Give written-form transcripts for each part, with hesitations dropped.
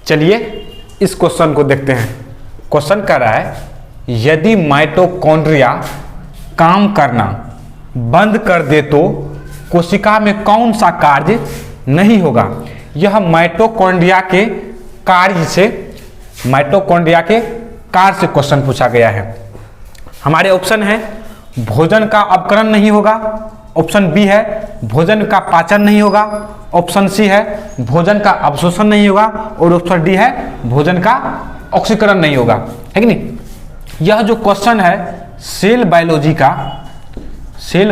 चलिए इस क्वेश्चन को देखते हैं। क्वेश्चन कर रहा है, यदि माइटोकॉन्ड्रिया काम करना बंद कर दे तो कोशिका में कौन सा कार्य नहीं होगा। यह माइटोकॉन्ड्रिया के कार्य से क्वेश्चन पूछा गया है। हमारे ऑप्शन है भोजन का अपकरण नहीं होगा, ऑप्शन बी है भोजन का पाचन नहीं होगा, ऑप्शन सी है भोजन का अवशोषण नहीं होगा और ऑप्शन डी है भोजन का ऑक्सीकरण नहीं होगा, है कि नहीं। यह जो क्वेश्चन है सेल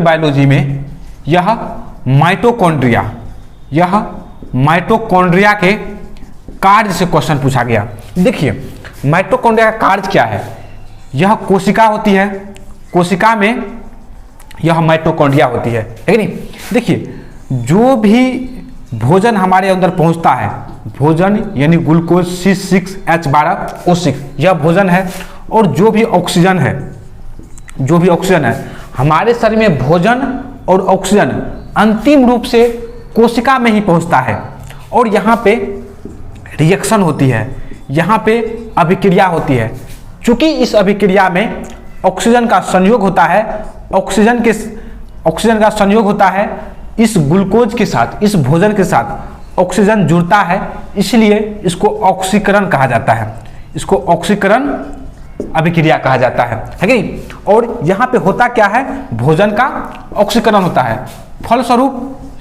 बायोलॉजी में यह माइटोकॉन्ड्रिया के कार्य से क्वेश्चन पूछा गया। देखिए माइटोकॉन्ड्रिया का कार्य क्या है। यह कोशिका होती है, कोशिका में यह माइटोकॉन्ड्रिया होती है कि नहीं। देखिए जो भी भोजन हमारे अंदर पहुंचता है, भोजन यानी ग्लूकोज C6H12O6 यह भोजन है, और जो भी ऑक्सीजन है हमारे शरीर में भोजन और ऑक्सीजन अंतिम रूप से कोशिका में ही पहुंचता है, और यहाँ पे रिएक्शन होती है, यहाँ पे अभिक्रिया होती है। चूंकि इस अभिक्रिया में ऑक्सीजन का संयोग होता है, ऑक्सीजन का संयोग होता है इस ग्लूकोज के साथ, इस भोजन के साथ ऑक्सीजन जुड़ता है, इसलिए इसको ऑक्सीकरण कहा जाता है, इसको ऑक्सीकरण अभिक्रिया कहा जाता है कि नहीं। और यहाँ पे होता क्या है, भोजन का ऑक्सीकरण होता है, फलस्वरूप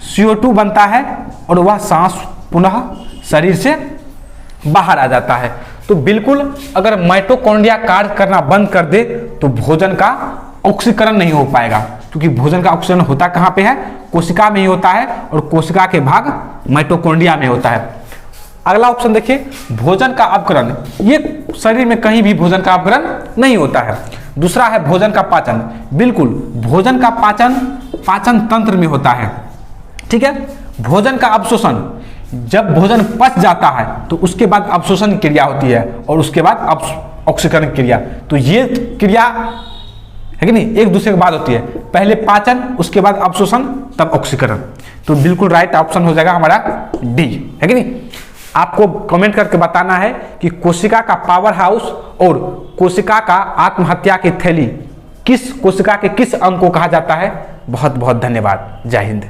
CO2 बनता है और वह सांस पुनः शरीर से बाहर आ जाता है। तो बिल्कुल अगर माइटोकॉन्ड्रिया कार्य करना बंद कर दे तो भोजन का ऑक्सीकरण नहीं हो पाएगा, क्योंकि भोजन का ऑक्सीकरण होता कहाँ पे है, कोशिका में ही होता है, और कोशिका के भाग माइटोकॉन्ड्रिया में होता है। अगला ऑप्शन देखिए भोजन का अपकरण, ये शरीर में कहीं भी भोजन का अपकरण नहीं होता है। दूसरा है भोजन का पाचन, बिल्कुल भोजन का पाचन तंत्र में होता है, ठीक है। भोजन का अवशोषण, जब भोजन पच जाता है तो उसके बाद अवशोषण क्रिया होती है और उसके बाद ऑक्सीकरण क्रिया, तो ये क्रिया है कि नहीं एक दूसरे के बाद होती है, पहले पाचन उसके बाद अवशोषण तब ऑक्सीकरण। तो बिल्कुल राइट ऑप्शन हो जाएगा हमारा डी, है कि नहीं। आपको कमेंट करके बताना है कि कोशिका का पावर हाउस और कोशिका का आत्महत्या की थैली किस कोशिका के किस अंग को कहा जाता है। बहुत बहुत धन्यवाद। जय हिंद।